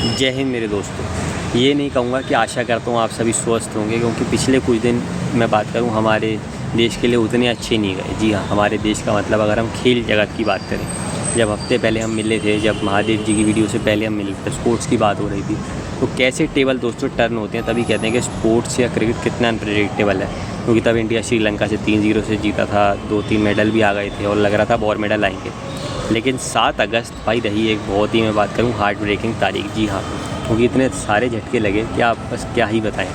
जय हिंद मेरे दोस्तों। ये नहीं कहूँगा कि आशा करता हूँ आप सभी स्वस्थ होंगे, क्योंकि पिछले कुछ दिन मैं बात करूँ हमारे देश के लिए उतने अच्छे नहीं गए। जी हाँ, हमारे देश का मतलब अगर हम खेल जगत की बात करें, जब हफ्ते पहले हम मिले थे, जब महादेव जी की वीडियो से पहले हम मिले थे, स्पोर्ट्स की बात हो रही थी, तो कैसे टेबल दोस्तों टर्न होते हैं तभी कहते हैं कि स्पोर्ट्स या क्रिकेट कितना अनप्रेडिक्टेबल है। क्योंकि तब इंडिया श्रीलंका से 3-0 से जीता था, 2-3 मेडल भी आ गए थे और लग रहा था और मेडल आएंगे। लेकिन 7 अगस्त भाई रही एक बहुत ही, मैं बात करूँ, हार्ट ब्रेकिंग तारीख। जी हाँ, क्योंकि इतने सारे झटके लगे कि आप बस क्या ही बताएं।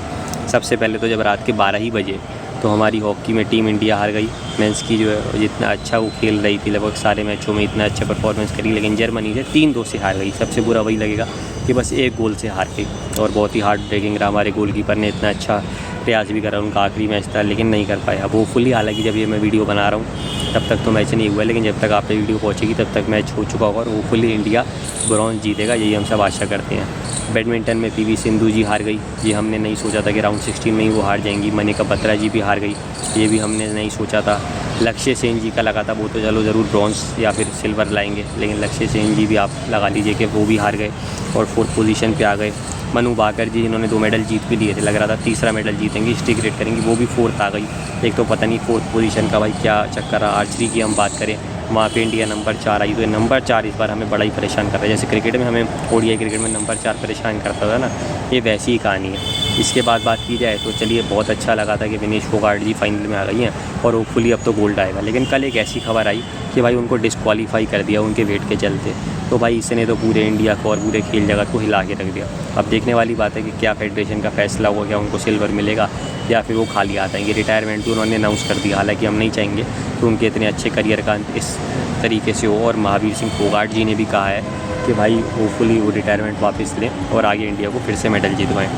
सबसे पहले तो जब रात के 12 ही बजे तो हमारी हॉकी में टीम इंडिया हार गई। मेंस की जो है जितना अच्छा वो खेल रही थी, लगभग सारे मैचों में इतना अच्छा परफॉर्मेंस करी, लेकिन जर्मनी से 3-2 से हार गई। सबसे बुरा वही लगेगा कि बस 1 गोल से हार गई, और बहुत ही हार्ट ब्रेकिंग रहा। हमारे गोलकीपर ने इतना अच्छा प्रयास भी करा, उनका आखिरी मैच था लेकिन नहीं कर पाया। अब होपफुली, हालांकि जब ये मैं वीडियो बना रहा हूँ तब तक तो मैच नहीं हुआ, लेकिन जब तक आप पे वीडियो पहुँचेगी तब तक मैच हो चुका होगा और होपफुली इंडिया ब्रॉन्ज जीतेगा, यही हम सब आशा करते हैं। बैडमिंटन में पीवी सिंधु जी हार गई। ये हमने नहीं सोचा था कि राउंड 16 में ही वो हार जाएंगी। मनिका बत्रा जी भी हार गई, ये भी हमने नहीं सोचा था। लक्ष्य सेन जी का लगा था वो तो चलो ज़रूर ब्रॉन्ज या फिर सिल्वर लाएंगे, लेकिन लक्ष्य सेन जी भी आप लगा लीजिए कि वो भी हार गए और 4th पोजीशन पे आ गए। मनु भाकर जी, जिन्होंने 2 मेडल जीत भी लिए थे, लग रहा था तीसरा मेडल जीतेंगी, हिस्ट्री क्रिएट करेंगी, वो भी 4th आ गई। एक तो पता नहीं 4th पोजीशन का भाई क्या चक्कर रहा। आर्चरी की हम बात करें, वहाँ पे इंडिया नंबर 4 आई, तो नंबर 4 इस बार हमें बड़ा ही परेशान कर रहा है। जैसे क्रिकेट में हमें ओडीआई क्रिकेट में नंबर 4 परेशान करता था ना, ये वैसी ही कहानी है। इसके बाद बात की जाए तो चलिए, बहुत अच्छा लगा था कि विनेश फोगाट जी फाइनल में आ गई हैं और होपफुली अब तो गोल्ड आएगा। लेकिन कल एक ऐसी खबर आई कि भाई उनको डिस्क्वालीफाई कर दिया उनके वेट के चलते। तो भाई इसने तो पूरे इंडिया को और पूरे खेल जगत को हिला के रख दिया। अब देखने वाली बात है कि क्या फेडरेशन का फैसला होगा, क्या उनको सिल्वर मिलेगा या फिर वो खाली आ जाएंगे। रिटायरमेंट भी उन्होंने अनाउंस कर दिया, हालांकि हम नहीं चाहेंगे कि उनके इतने अच्छे करियर का अंत इस तरीके से हो। और महावीर सिंह फोगाट जी ने भी कहा है कि भाई होपफुली वो रिटायरमेंट वापस लें और आगे इंडिया को फिर से मेडल जितवाएँ।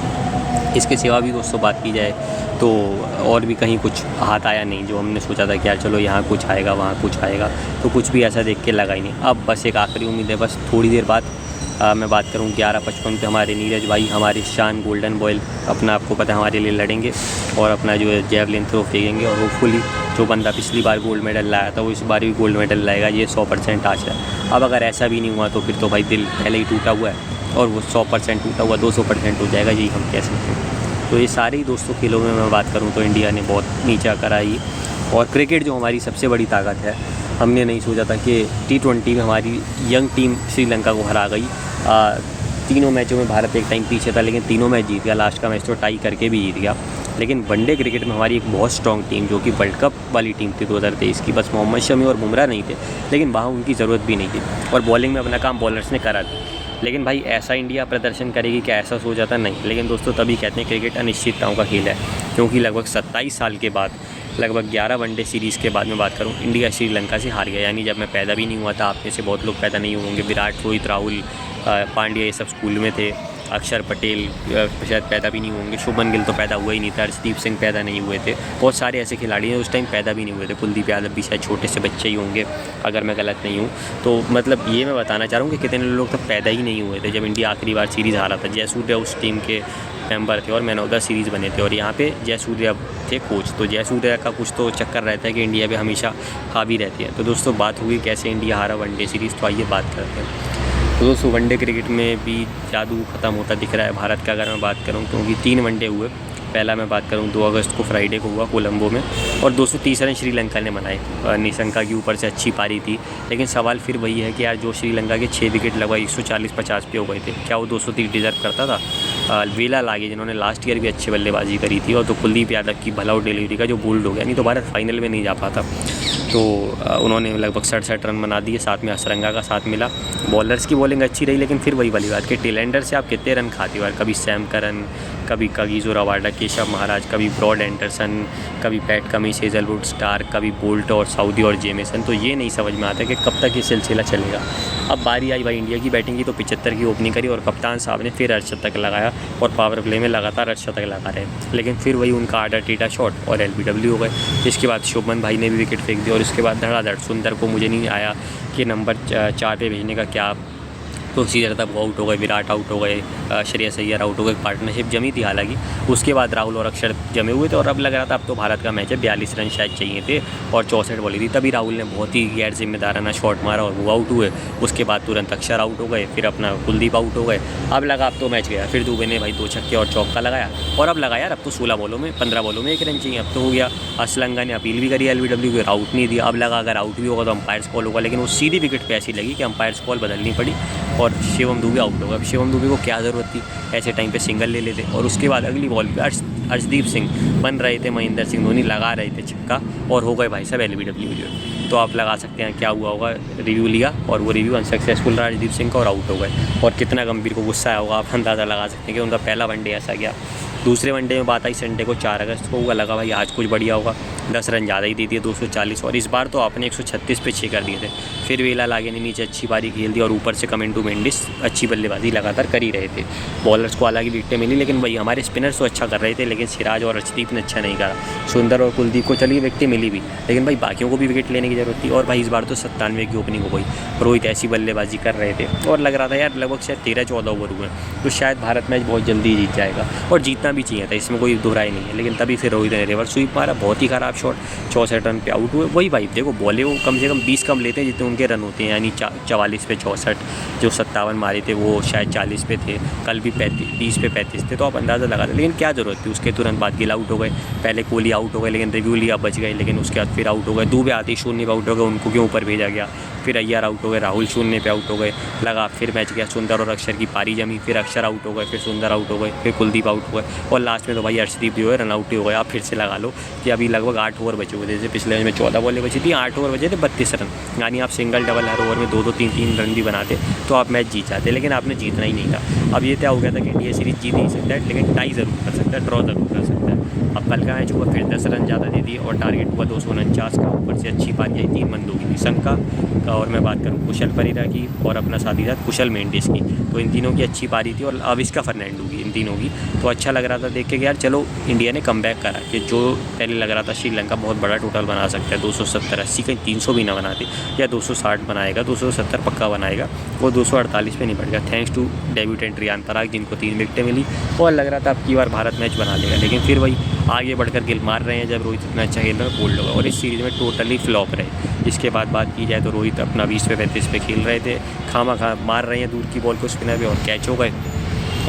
इसके सिवा भी दोस्तों बात की जाए तो और भी कहीं कुछ हाथ आया नहीं। जो हमने सोचा था कि यार चलो यहाँ कुछ आएगा वहाँ कुछ आएगा, तो कुछ भी ऐसा देख के लगा ही नहीं। अब बस एक आखिरी उम्मीद है, बस थोड़ी देर बाद मैं बात करूँ 11:55 पे हमारे नीरज भाई, हमारे शान गोल्डन बॉय, अपना आपको पता है हमारे लिए लड़ेंगे और अपना जो है जैवलिन थ्रो फेंकेंगे। और होपफुली जो बंदा पिछली बार गोल्ड मेडल लाया था वो इस बार भी गोल्ड मेडल लाएगा, ये 100% आशा है। अब अगर ऐसा भी नहीं हुआ तो फिर तो भाई दिल पहले ही टूटा हुआ है और वो 100% टूटा हुआ 200% हो जाएगा, यही हम कह सकते हैं। तो ये सारे ही दोस्तों खेलों में मैं बात करूँ तो इंडिया ने बहुत नीचा कराई। और क्रिकेट जो हमारी सबसे बड़ी ताकत है, हमने नहीं सोचा था कि T20 में हमारी यंग टीम श्रीलंका को हरा गई। तीनों मैचों में भारत एक टाइम पीछे था लेकिन तीनों मैच जीत गया, लास्ट का मैच तो टाई करके भी जीत गया। लेकिन वनडे क्रिकेट में हमारी एक बहुत स्ट्रॉन्ग टीम, जो कि वर्ल्ड कप वाली टीम थी 2023 की, बस मोहम्मद शमी और बुमराह नहीं थे, लेकिन वहाँ उनकी ज़रूरत भी नहीं थी और बॉलिंग में अपना काम बॉलर्स ने करा था। लेकिन भाई ऐसा इंडिया प्रदर्शन करेगी क्या, ऐसा सोचा था नहीं। लेकिन दोस्तों तभी कहते हैं क्रिकेट अनिश्चितताओं का खेल है, क्योंकि लगभग 27 साल के बाद, लगभग 11 वनडे सीरीज़ के बाद में बात करूं, इंडिया श्रीलंका से हार गया। यानी जब मैं पैदा भी नहीं हुआ था, आप में से बहुत लोग पैदा नहीं होंगे, विराट, रोहित, राहुल, पांड्या ये सब स्कूल में थे, अक्षर पटेल शायद पैदा भी नहीं होंगे, शुभमन गिल तो पैदा हुआ ही नहीं था, अर्शदीप सिंह पैदा नहीं हुए थे, बहुत सारे ऐसे खिलाड़ी हैं उस टाइम पैदा भी नहीं हुए थे, कुलदीप यादव भी शायद छोटे से बच्चे ही होंगे अगर मैं गलत नहीं हूँ। तो मतलब ये मैं बताना चाह रहा हूँ कि कितने लोग तो पैदा ही नहीं हुए थे जब इंडिया आखिरी बार सीरीज़ हारा था। जयसूर्या उस टीम के मेंबर थे और मैन ऑफ द सीरीज़ बने थे, और यहाँ पे जयसूर्या थे कोच। तो जयसूर्या का कुछ तो चक्कर रहता है कि इंडिया पे हमेशा हावी रहती है। तो दोस्तों बात हुई कैसे इंडिया हारा वनडे सीरीज़, तो आइए बात करते हैं। तो दोस्तों वनडे क्रिकेट में भी जादू ख़त्म होता दिख रहा है भारत का, अगर मैं बात करूँ, क्योंकि 3 वनडे हुए। पहला मैं बात करूँ 2 अगस्त को फ्राइडे को हुआ कोलंबो में, और 230 रन श्रीलंका ने बनाए। निशंका की ऊपर से अच्छी पारी थी, लेकिन सवाल फिर वही है कि यार जो श्रीलंका के 6 विकेट लगवाए 140-50 पे हो गए थे, क्या वो 230 डिज़र्व करता था? वेला लागे, जिन्होंने लास्ट ईयर भी अच्छी बल्लेबाजी करी थी, और तो कुलदीप यादव की भला और डिलीवरी का जो बोल्ड हो गया, नहीं तो भारत फाइनल में नहीं जा पाता। तो उन्होंने लगभग 67 रन बना दिए, साथ में असरंगा का साथ मिला। बॉलर्स की बॉलिंग अच्छी रही, लेकिन फिर वही वाली बात कि टेलेंडर से आप कितने रन खाते हो यार। कभी सैम करन, कभी कगिसो रबाडा, केशव महाराज, कभी ब्रॉड एंडरसन, कभी पैट कमिंस, हेजलवुड, स्टार्क, कभी बोल्ट और साउदी और जेमेसन। तो ये नहीं समझ में आता कि कब तक ये सिलसिला चलेगा। अब बारी आई भाई इंडिया की बैटिंग की, तो 75 की ओपनिंग करी और कप्तान साहब ने फिर अर्धशतक लगाया और पावर प्ले में लगातार अर्धशतक लगा रहे, लेकिन फिर वही उनका आडा टीटा शॉट और LBW हो गए। इसके बाद शुभमन भाई ने भी विकेट फेंक दिया और इसके बाद धड़ाधड़। सुंदर को मुझे नहीं आया कि नंबर 4 पे भेजने का क्या तो इसी तरह तब वो आउट हो गए, विराट आउट हो गए, श्रेयस अय्यर आउट हो गए। पार्टनरशिप जमी थी हालांकि, उसके बाद राहुल और अक्षर जमे हुए थे और अब लग रहा था अब तो भारत का मैच है, 42 रन शायद चाहिए थे और 64 बॉली थी। तभी राहुल ने बहुत ही गैर जिम्मेदाराना शॉट मारा और वो आउट हुए। उसके बाद तुरंत अक्षर आउट हो गए, फिर अपना कुलदीप आउट हो गए। अब लगा अब तो मैच गया, फिर दुबे ने भाई 2 छक्के और चौका लगाया और अब लगा यार अब तो 16 बॉलों में 15 बॉलों में 1 रन चाहिए, अब तो हो गया। असलंगा ने अपील भी करी LBW को, आउट नहीं दिया। अब लगा अगर आउट भी होगा तो अंपायर्स कॉल होगा, लेकिन वो सीधी विकेट पे ऐसी लगी कि अंपायर्स कॉल बदलनी पड़ी और शिवम दुबे आउट होगा। अब शिवम दुबे को क्या ज़रूरत थी, ऐसे टाइम पे सिंगल ले लेते। और उसके बाद अगली बॉल पे अर्शदीप सिंह बन रहे थे, महेंद्र सिंह धोनी लगा रहे थे छक्का और हो गए भाई साहब LBW। तो आप लगा सकते हैं क्या हुआ होगा, रिव्यू लिया और वो रिव्यू अनसक्सेसफुल रहा अर्शदीप सिंह का और आउट हो गए। और कितना गंभीर को गुस्सा आया होगा आप अंदाज़ा लगा सकते हैं कि उनका पहला वनडे ऐसा गया। दूसरे वनडे में बात आई संडे को 4 अगस्त को हुआ, लगा भाई आज कुछ बढ़िया होगा, 10 रन ज़्यादा ही दे दिए 240 और इस बार तो आपने 136 पे 6 कर दिए थे। फिर वेला लागे ने नीचे अच्छी पारी खेल दी और ऊपर से कमेंटू मेंडिस अच्छी बल्लेबाजी लगातार कर ही रहे थे। बॉलर्स को हालांकि विकेटें मिली, लेकिन भाई हमारे स्पिनर्स तो अच्छा कर रहे थे, लेकिन सिराज और अर्शदीप ने अच्छा नहीं करा। सुंदर और कुलदीप को चलिए विकेटें मिली भी, लेकिन भाई बाकियों को भी विकेट लेने की जरूरत थी। और भाई इस बार तो 97 की ओपनिंग हो गई, रोहित ऐसी बल्लेबाजी कर रहे थे और लग रहा था यार लगभग शायद 13-14 ओवर हुए तो शायद भारत मैच बहुत जल्दी जीत जाएगा और जीतना भी चाहिए था, इसमें कोई दोहराई नहीं है। लेकिन तभी फिर रोहित ने रिवर्स स्वीप मारा, बहुत ही ख़राब शॉट, 64 रन पे आउट हुए। वही भाई देखो बॉले वो कम से कम 20 कम लेते हैं जितने उनके रन होते हैं, यानी 44 पे 64, जो 57 मारे थे वो शायद 40 पे थे, कल भी 30 पे 35 थे, तो आप अंदाज़ा लगा लें। लेकिन क्या ज़रूरत थी, उसके तुरंत बाद गिल आउट हो गए, पहले कोहली आउट हो गए लेकिन रिव्यू लिया बच गए, लेकिन उसके बाद फिर आउट हो गए। दुबे आते ही 0 पे आउट हो गए, उनको क्यों ऊपर भेजा गया। फिर अय्यर आउट हो गए, राहुल 0 पे आउट हो गए, लगा फिर मैच गया। सुंदर और अक्षर की पारी जमी, फिर अक्षर आउट हो गए, फिर सुंदर आउट हो गए, फिर कुलदीप आउट हो गए और लास्ट में तो भाई अर्शदीप जो है रन आउट ही हो गया। आप फिर से लगा लो कि अभी लगभग 8 ओवर बचे हुए थे, जैसे पिछले मैच में 14 बॉलें बची थी, 8 ओवर बचे थे 32 रन, यानी आप सिंगल डबल हर ओवर में 2-2 3-3 रन भी बनाते तो आप मैच जीत जाते, लेकिन आपने जीतना ही नहीं था। अब ये तय हो गया था कि इंडिया सीरीज जीत नहीं सकता है, लेकिन टाई ज़रूर कर सकता है, ड्रॉ ज़रूर कर सकता है। अब कल का मैच हुआ, फिर 10 रन ज़्यादा दे दिए और टारगेट हुआ 249 का। ऊपर से अच्छी पारी आई 3 बंदों की, निशंका और मैं बात करूँ कुशल परिरा की और अपना साथ ही साथ कुशल मेंडिस की, तो इन तीनों की अच्छी पारी थी और अविष्का फर्नांडो की, इन तीनों की। तो अच्छा लग रहा था देख के कि यार चलो इंडिया ने कमबैक करा, कि जो पहले लग रहा था श्रीलंका बहुत बड़ा टोटल बना सकता है, 270-80 कहीं 300 भी ना बनाते, या 260 बनाएगा, 270 पक्का बनाएगा, वो 248 पे निपट गया thanks to debutant Riyan Parag, जिनको 3 विकेटें मिली और लग रहा था अब की बार भारत मैच बना लेगा। लेकिन फिर वही आगे बढ़कर गिल मार रहे हैं, जब रोहित इतना अच्छा खेल रहा है बोल्ड होगा और इस सीरीज़ में टोटली फ्लॉप रहे। इसके बाद बात की जाए तो रोहित अपना 20 पे 35 पे खेल रहे थे, खामा मार रहे हैं दूर की बॉल को स्पिनर पे और कैच हो गए।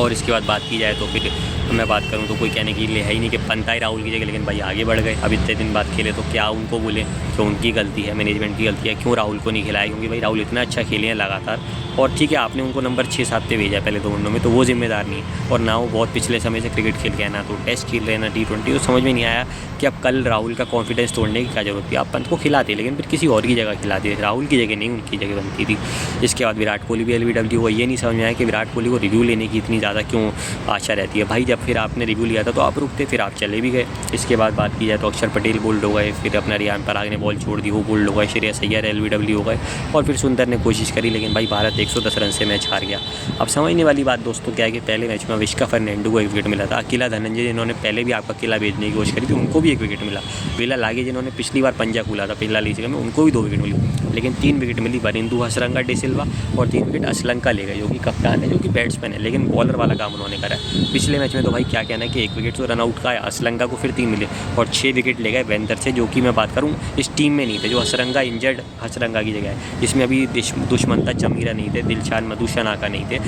और इसके बाद बात की जाए तो फिर मैं बात करूं तो कोई कहने के लिए है ही नहीं कि पंत आई राहुल की जगह, लेकिन भाई आगे बढ़ गए। अब इतने दिन बाद खेले तो क्या उनको बोले कि उनकी गलती है, मैनेजमेंट की गलती है, क्यों राहुल को नहीं खिलाया, क्योंकि भाई राहुल इतना अच्छा खेले हैं लगातार। और ठीक है आपने उनको नंबर 6-7 पे भेजा पहले 2 वनडों में, तो वो जिम्मेदार नहीं है। और ना वो बहुत पिछले समय से क्रिकेट खेल के है, ना तो टेस्ट खेल रहे हैं ना T20, तो समझ में नहीं आया कि अब कल राहुल का कॉन्फिडेंस तोड़ने की क्या जरूरत थी। आप पंत को खिलाते लेकिन फिर किसी और की जगह खिलाते, राहुल की जगह नहीं उनकी जगह बनती थी। इसके बाद विराट कोहली भी LBW हुआ, ये नहीं समझ में आया कि विराट कोहली को रिव्यू लेने की इतनी ज़्यादा क्यों आशा रहती है। भाई जब फिर आपने रिव्यू लिया था तो आप रुकते, फिर आप चले भी गए। इसके बाद बात की जाए तो अक्षर पटेल बोल्ड हो गए, फिर अपना रियान पराग ने बॉल छोड़ दी, वो बोल्ड हो गए, श्रेयस अय्यर LBW हो गए और फिर सुंदर ने कोशिश करी, लेकिन भाई भारत 110 रन से मैच हार गया। अब समझने वाली बात दोस्तों क्या है कि पहले मैच में अविष्का फर्नांडो को 1 विकेट मिला था, अकेला धनंजय जिन्होंने पहले भी आपका किला भेजने की कोशिश करी थी उनको भी 1 विकेट मिला, वेला लागे जिन्होंने पिछली बार पंजा खुला था पहला लीजिएगा में उनको भी 2 विकेट मिली, लेकिन 3 विकेट मिली वरिंदु हसरंगा डिसिल्वा और 3 विकेट असलंका ले गए, जो कि कप्तान है, जो कि बैट्समैन है, लेकिन बॉलर वाला काम उन्होंने करा है। पिछले मैच में तो भाई क्या कहना है कि 1 विकेट तो रनआउट का है, असलंका को फिर 3 मिले और 6 विकेट ले गए वेंदर से, जो कि मैं बात करूँ इस टीम में नहीं थे, जो हसरंगा इंजर्ड हसरंगा की जगह है, इसमें अभी दुष्मंता चमीरा नहीं थे, दिलशान मधुशनाका नहीं थे,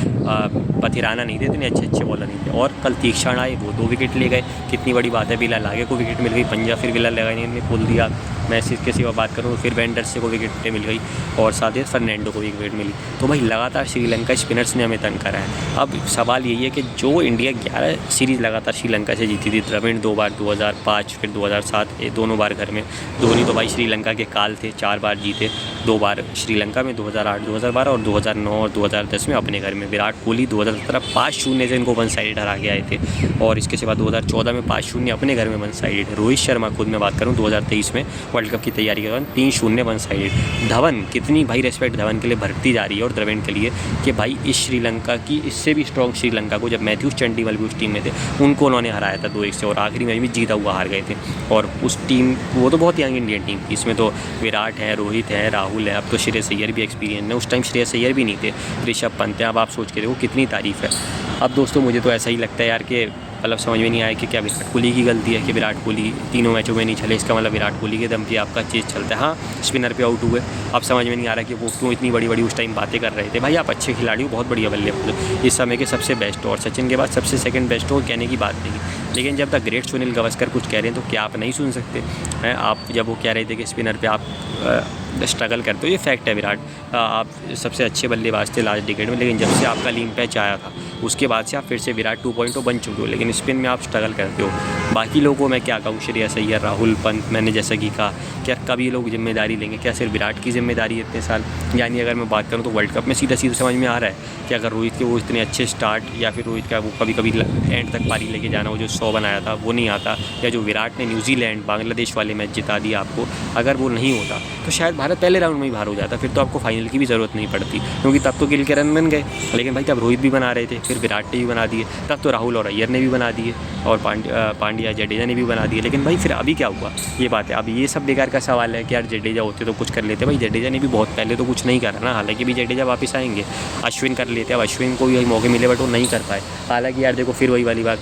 पथिराना नहीं थे, इतने अच्छे बॉलर नहीं थे। और कल तीक्षण आए, वो 2 विकेट ले गए, कितनी बड़ी बात है। बिला लागे को विकेट मिल गई, पंजा फिर बिला लगाने ने खोल दिया। मैं इसके सिवा बात करूँ फिर वेंडर्स को विकेट मिल गई और साथ ही फर्नांडो को भी 1 विकेट मिली। तो भाई लगातार श्रीलंका स्पिनर्स ने हमें तंग करा है। अब सवाल यही है कि जो इंडिया 11 सीरीज़ लगातार श्रीलंका से जीती थी, द्रविड़ 2 बार 2005 फिर 2007, ये दोनों बार घर में, धोनी तो भाई श्रीलंका के काल थे, 4 बार जीते, 2 बार श्रीलंका में 2008 2012 और 2009 और 2010 में अपने घर में। विराट कोहली 2017 5-0 से इनको 1 साइडेड हरा के आए थे और इसके सिवा 2014 में 5-0 अपने घर में 1 साइडेड। रोहित शर्मा खुद मैं बात करूँ 2023 में वर्ल्ड कप की तैयारी के दौरान 3-0 1 साइडेड। धवन, कितनी भाई रेस्पेक्ट धवन के लिए बढ़ती जा रही है और द्रविड़ के लिए कि भाई इस श्रीलंका की इससे भी स्ट्रॉन्ग श्रीलंका को, जब मैथ्यूज चंडीमल भी उस टीम में थे, उनको उन्होंने हराया था 2-1 से और आखिरी मैच में जीता हुआ हार गए थे। और उस टीम वो तो बहुत यंग इंडियन टीम थी, इसमें तो विराट है, रोहित है, राहुल है, अब तो श्रेयस अय्यर भी एक्सपीरियंस है। उस टाइम श्रेयस अय्यर भी भी नहीं थे। ऋषभ पंत हैं, अब आप सोच के देखो कितनी तारीफ़ है। अब दोस्तों मुझे तो ऐसा ही लगता है यार कि मतलब समझ में नहीं आया कि क्या विराट कोहली की गलती है कि विराट कोहली तीनों मैचों में नहीं चले, इसका मतलब विराट कोहली के दम पे आपका चीज़ चलता है। हाँ, स्पिनर पे आउट हुए, अब समझ में नहीं आ रहा कि वो क्यों इतनी बड़ी बड़ी उस टाइम बातें कर रहे थे। भाई आप अच्छे खिलाड़ी हो, बहुत बढ़िया बल्लेबाज, इस समय के सबसे बेस्ट हो और सचिन के बाद सबसे सेकंड बेस्ट हो, कहने की बात नहीं। लेकिन जब द ग्रेट सुनील गावस्कर कुछ कह रहे हैं तो क्या आप नहीं सुन सकते हैं? आप जब वो कह रहे थे कि स्पिनर पे आप स्ट्रगल करते हो, ये फैक्ट है विराट, आप सबसे अच्छे बल्लेबाज थे लास्ट डिकेड में, लेकिन जब से आपका लीग पैच आया था उसके बाद से आप फिर से विराट 2.0 बन चुके हो, लेकिन स्पिन में आप स्ट्रगल करते हो। बाकी लोगों को मैं क्या कहूँ, श्रेयस अय्यर, राहुल, पंत, मैंने जैसा कि कहा, क्या कभी लोग जिम्मेदारी लेंगे? क्या सिर्फ विराट की जिम्मेदारी है इतने साल? यानी अगर मैं बात करूँ तो वर्ल्ड कप में सीधा सीधा समझ में आ रहा है कि अगर रोहित के वो इतने अच्छे स्टार्ट या फिर रोहित का वो कभी कभी एंड तक पारी लेके जाना, वो जो 100 बनाया था वो नहीं आता, या जो विराट ने न्यूजीलैंड बांग्लादेश वाले मैच जिता दिया आपको, अगर वो नहीं होता तो शायद भारत पहले राउंड में ही बाहर हो जाता, फिर तो आपको फाइनल की भी ज़रूरत नहीं पड़ती, क्योंकि तब तो गिल के रन बन गए। लेकिन भाई तब रोहित भी बना रहे थे, फिर विराट ने भी बना दिए, तब तो राहुल और अय्यर ने भी बना दिए, और पांड्या जडेजा ने भी बना दिए। लेकिन भाई फिर अभी क्या हुआ, ये बात है। अब ये सब बेकार का सवाल है कि यार जडेजा होते तो कुछ कर लेते। भाई जडेजा ने भी बहुत पहले तो कुछ नहीं करा ना, हालांकि भी जडेजा वापस आएंगे, अश्विन कर लेते। अब अश्विन को भी मौके मिले बट वो नहीं कर पाए। हालांकि यार देखो फिर वही वाली बात,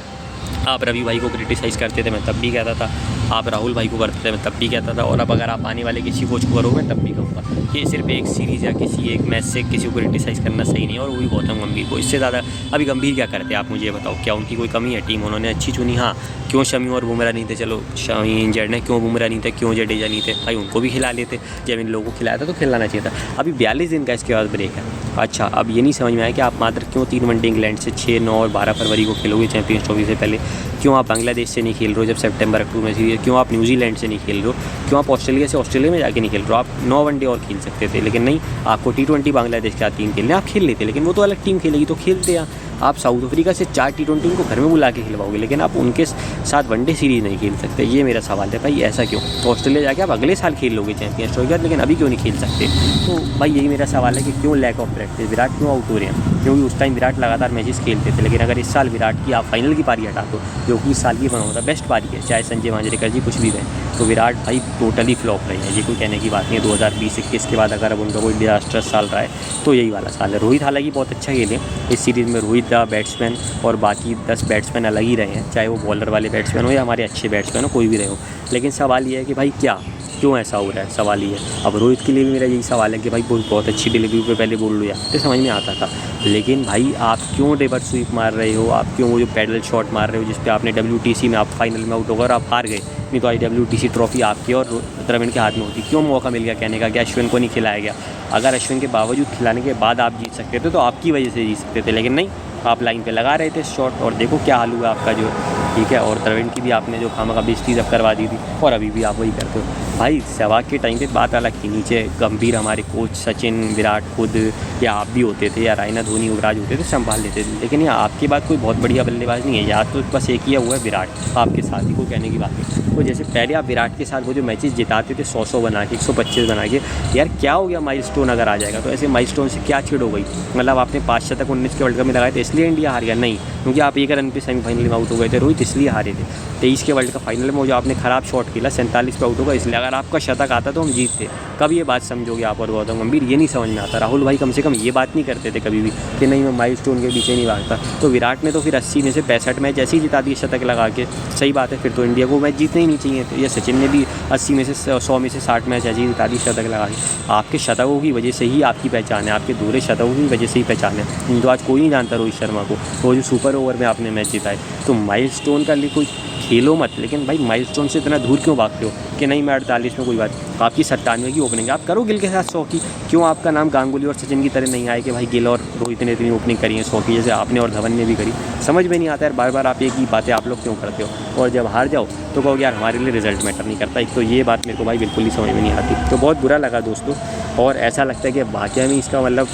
आप रवि भाई को क्रिटिसाइज़ करते थे, मैं तब भी कहता था, आप राहुल भाई को करते थे, मैं तब भी कहता था, और अब अगर आप आने वाले किसी कोच को करोगे मैं तब भी कहूँगा कि सिर्फ एक सीरीज़ या किसी एक मैच से किसी को क्रिटिसाइज़ करना सही नहीं है, और वो भी गौतम गंभीर को। इससे ज़्यादा अभी गंभीर क्या करते आप मुझे बताओ? क्या उनकी कोई कमी है? टीम उन्होंने अच्छी चुनी। हाँ, क्यों शमी और बुमराह नहीं थे? चलो शमी इंजर्ड है, क्यों बुमराह नहीं थे, क्यों जडेजा नहीं थे? भाई उनको भी खिला लेते, जब इन लोगों को खिलाया था तो खिलाना चाहिए था। अभी 42 दिन का इसके बाद ब्रेक है। अच्छा, अब ये नहीं समझ में आया कि आप मात्र क्यों 3 वनडे इंग्लैंड से 6, 9 और 12 फरवरी को खेलोगे चैंपियंस ट्रॉफी से पहले? क्यों आप बांग्लादेश से नहीं खेल रहे हो जब सितंबर अक्टूबर में सीरीज? क्यों आप न्यूजीलैंड से नहीं खेल रहे हो? क्यों आप ऑस्ट्रेलिया से ऑस्ट्रेलिया में जाके नहीं खेल रहे हो? आप 9 वनडे और खेल सकते थे, लेकिन नहीं, आपको T20 बांग्लादेश के साथ 3 खेलने, आप खेल लेते, लेकिन वो तो अलग टीम खेलेगी तो खेलते हैं। आप साउथ अफ्रीका से 4 T20 उनको घर में बुला के खिलवाओगे, लेकिन आप उनके साथ वनडे सीरीज़ नहीं खेल सकते। ये मेरा सवाल है भाई, ऐसा क्यों? तो ऑस्ट्रेलिया जाके आप अगले साल खेल लोगे चैंपियंस ट्रॉफी, लेकिन अभी क्यों नहीं खेल सकते? तो भाई यही मेरा सवाल है कि क्यों लैक ऑफ प्रैक्टिस, विराट क्यों आउट हो रहे हैं? क्योंकि उस टाइम विराट लगातार मैचेस खेलते थे, लेकिन अगर इस साल विराट की आप फाइनल की पारी हटा दो, जो कि इस साल की बना होता बेस्ट पारी है, चाहे संजय मांजरेकर जी कुछ भी गए, तो विराट भाई टोटली फ्लॉप रही है। ये कोई कहने की बात नहीं है। 2020-21 के बाद अगर अब उनका कोई डिजास्टर्स साल रहा है तो यही वाला साल है। रोहित हालांकि बहुत अच्छा खेले इस सीरीज़ में, रोहित द बैट्समैन और बाकी 10 बैट्समैन अलग ही रहे हैं, चाहे वो बॉलर वाले बैट्समैन हो या हमारे अच्छे बैट्समैन हो, कोई भी रहे हो। लेकिन सवाल ये है कि भाई क्यों ऐसा हो रहा है, सवाल ये है। अब रोहित के लिए भी मेरा यही सवाल है कि भाई बहुत अच्छी डिलीवरी पे पहले बोल लो यार, तो समझ में आता था, लेकिन भाई आप क्यों रिवर्स स्वीप मार रहे हो? आप क्यों वो जो पैडल शॉट मार रहे हो जिस पे आपने WTC में आप फाइनल में आउट होकर आप हार गए? नहीं तो WTC ट्रॉफी आपकी और द्रविड़ के हाथ में होती। क्यों मौका मिल गया कहने का कि अश्विन को नहीं खिलाया गया? अगर अश्विन के बावजूद खिलाने के बाद आप जीत सकते थे तो आपकी वजह से जीत सकते थे, लेकिन नहीं, आप लाइन पे लगा रहे थे शॉट, और देखो क्या हाल हुआ आपका जो, ठीक है। और द्रविड़ की भी आपने जो खामा का बेइज्जती जब करवा दी थी, और अभी भी आप वही करते हो। भाई सहवाग के टाइम पे बात अलग थी, नीचे गंभीर हमारे कोच सचिन, विराट खुद, या आप भी होते थे, या रायना, धोनी, युवराज होते थे, संभाल लेते थे। लेकिन ये आपके बाद कोई बहुत बढ़िया बल्लेबाज नहीं है, या तो बस एक ही है, वो है विराट आपके साथ ही, को कहने की बात नहीं। तो जैसे पहले आप विराट के साथ वो जो मैचेस जिताते थे 100 बना के, 125 बना के, यार क्या हो गया माइलस्टोन अगर आ जाएगा तो ऐसे माइलस्टोन से क्या चिड़ हो गई? मतलब आपने 5 शतक 19 के वर्ल्ड कप में लगाए थे इसलिए इंडिया हार गया? नहीं, क्योंकि आप 1 रन पे सेमीफाइनल में आउट हो गए थे। रोहित इसलिए हारे थे। 23 के वर्ल्ड कप फाइनल में जो आपने खराब शॉट खेला 47 पे आउट होगा, इसलिए अगर आपका शतक आता तो हम जीतते। कब ये बात समझोगे आप और गौतम गंभीर? ये नहीं समझ में आता। राहुल भाई कम से कम ये बात नहीं करते थे कभी भी कि नहीं मैं माइलस्टोन के पीछे नहीं भागता। तो विराट ने तो फिर 80 में से 65 मैच ऐसे ही जिता दिए शतक लगा के, सही बात है, फिर तो इंडिया को मैच जीतने ही नहीं चाहिए। तो ये सचिन ने भी 80 में से 100 में से 60 मैच ऐसे ही जिता दी शतक लगा के। आपके शतकों की वजह से ही आपकी पहचान है, आपके दूसरे शतकों की वजह से ही पहचान है। तो आज कोई नहीं जानता रोहित शर्मा को, वो जो सुपर ओवर में आपने मैच जिताए। तो माइलस्टोन का लिए कोई खेलो मत, लेकिन भाई माइलस्टोन से इतना दूर क्यों भागते हो कि नहीं मैं 48 में कोई बात, आपकी 97 की ओपनिंग आप करो गिल के साथ 100 की। क्यों आपका नाम गांगुली और सचिन की तरह नहीं आए कि भाई गिल और रोहित ने इतनी ओपनिंग करी है 100 की, जैसे आपने और धवन ने भी करी? समझ में नहीं आता है, बार बार आप एक ही बातें आप लोग क्यों करते हो, और जब हार जाओ तो कहोगे यार हमारे लिए रिजल्ट मैटर नहीं करता। एक तो ये बात मेरे को भाई बिल्कुल ही समझ में नहीं आती। तो बहुत बुरा लगा दोस्तों, और ऐसा लगता है कि वाकई में इसका मतलब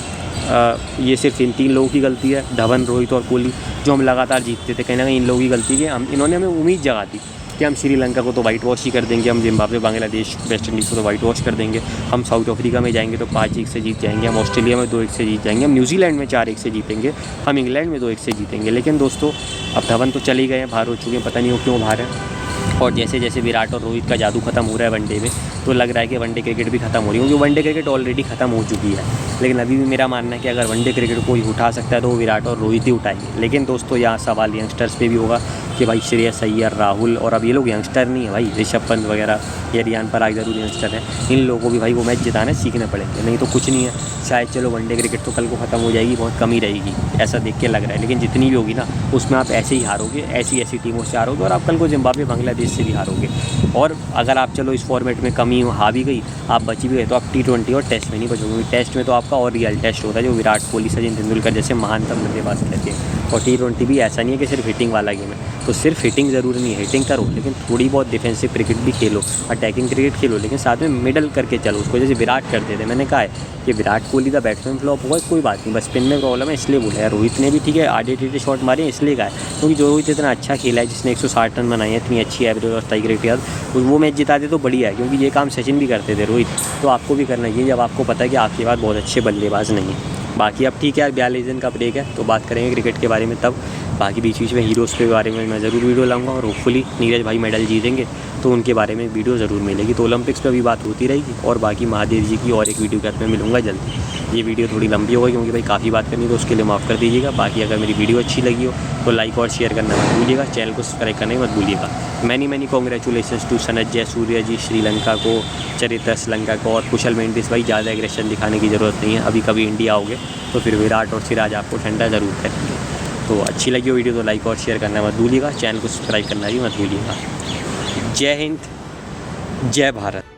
ये सिर्फ इन 3 लोगों की गलती है, धवन, रोहित और कोहली, जो हम लगातार जीतते थे। कहीं ना कहीं इन लोगों की गलती है, इन्होंने हमें उम्मीद जगा दी कि हम श्रीलंका को तो वाइट वॉश ही कर देंगे, हम जिम्बाब्वे, बांग्लादेश, वेस्ट इंडीज़ को तो वाइट वॉश कर देंगे, हम साउथ अफ्रीका में जाएंगे तो 5-1 से जीत जाएंगे, हम ऑस्ट्रेलिया में 2-1 से जीत जाएंगे, हम न्यूजीलैंड में 4-1 से जीतेंगे, हम इंग्लैंड में 2-1 से जीतेंगे। लेकिन दोस्तों अब धवन तो चले गए हैं, बाहर हो चुके हैं, पता नहीं वो क्यों बाहर है। और जैसे जैसे विराट और रोहित का जादू खत्म हो रहा है वनडे में, तो लग रहा है कि वनडे क्रिकेट भी खत्म हो रही है, क्योंकि वनडे क्रिकेट ऑलरेडी खत्म हो चुकी है। लेकिन अभी भी मेरा मानना है कि अगर वनडे क्रिकेट कोई उठा सकता है तो वो विराट और रोहित ही उठाएंगे। लेकिन दोस्तों यहाँ सवाल यंगस्टर्स पे भी होगा कि भाई श्रेयस अय्यर, राहुल, और अब ये लोग यंगस्टर नहीं है भाई, ऋषभ पंत वगैरह या रियान पराग जरूर यंगस्टर है, इन लोगों को भी भाई वो मैच जिताने सीखने पड़ेंगे, नहीं तो कुछ नहीं है। शायद चलो वनडे क्रिकेट तो कल को ख़त्म हो जाएगी, बहुत कम ही रहेगी, ऐसा देख के लग रहा है। लेकिन जितनी भी होगी ना, उसमें आप ऐसे ही हारोगे, ऐसी ऐसी टीमों से हारोगे, और आप कल को जिम्बाब्वे, बांग्लादेश से भी हारोगे। और अगर आप चलो इस फॉर्मेट में कमी हार भी गई, आप बची भी गए, तो आप T20 और टेस्ट में नहीं बचोगे। टेस्ट में तो आपका और रियल टेस्ट होता है, जो विराट कोहली, सचिन तेंदुलकर जैसे महानतम बल्लेबाज रहते हैं। और T20 भी ऐसा नहीं है कि सिर्फ हिटिंग वाला गेम है, तो सिर्फ हिटिंग ज़रूरी नहीं है, हिटिंग करो लेकिन थोड़ी बहुत डिफेंसिव क्रिकेट भी खेलो, अटैकिंग क्रिकेट खेलो, लेकिन साथ में मिडल करके चलो उसको, जैसे विराट करते थे। मैंने कहा है कि विराट कोहली का बैट्समैन फ्लॉप हुआ, कोई बात नहीं, बस स्पिन में प्रॉब्लम है इसलिए बोला है। रोहित ने भी ठीक है आधे टीटे शॉट मारे हैं इसलिए कहा है, क्योंकि जो रोहित इतना अच्छा खेला है, जिसने 160 रन बनाए हैं, इतनी अच्छी एवरेज और स्ट्राइक रेट यार, वो मैच जिताते तो बढ़िया है, क्योंकि ये काम सचिन भी करते थे रोहित, तो आपको भी करना चाहिए जब आपको पता है कि आपके पास बहुत अच्छे बल्लेबाज नहीं हैं। बाकी अब ठीक है यार, 42 दिन का ब्रेक है तो बात करेंगे क्रिकेट के बारे में तब। बाकी बीच बीच में हीरोज़ के बारे में मैं ज़रूर वीडियो लाऊंगा, और होपफुली नीरज भाई मेडल जीतेंगे तो उनके बारे में वीडियो ज़रूर मिलेगी। तो ओलंपिक्स पे भी बात होती रहेगी, और बाकी महादेव जी की और एक वीडियो के साथ मैं मिलूंगा जल्दी। ये वीडियो थोड़ी लंबी हो गई क्योंकि भाई काफ़ी बात करनी, तो उसके लिए माफ़ कर दीजिएगा। बाकी अगर मेरी वीडियो अच्छी लगी हो तो लाइक और शेयर करना मत भूलिएगा, चैनल को सब्सक्राइब करना मत भूलिएगा। Many congratulations to Sanath Jayasuriya ji, Sri Lanka को, चरित्र श्रीलंका को, और कुशल मेंडिस भाई। ज़्यादा एग्रेशन दिखाने की ज़रूरत नहीं है, अभी कभी इंडिया आओगे तो फिर विराट और सिराज आपको ठंडा ज़रूर करेंगे। तो अच्छी लगी हो वीडियो तो लाइक और शेयर करना मत भूलिएगा, चैनल को सब्सक्राइब करना भी मत भूलिएगा। जय हिंद, जय भारत।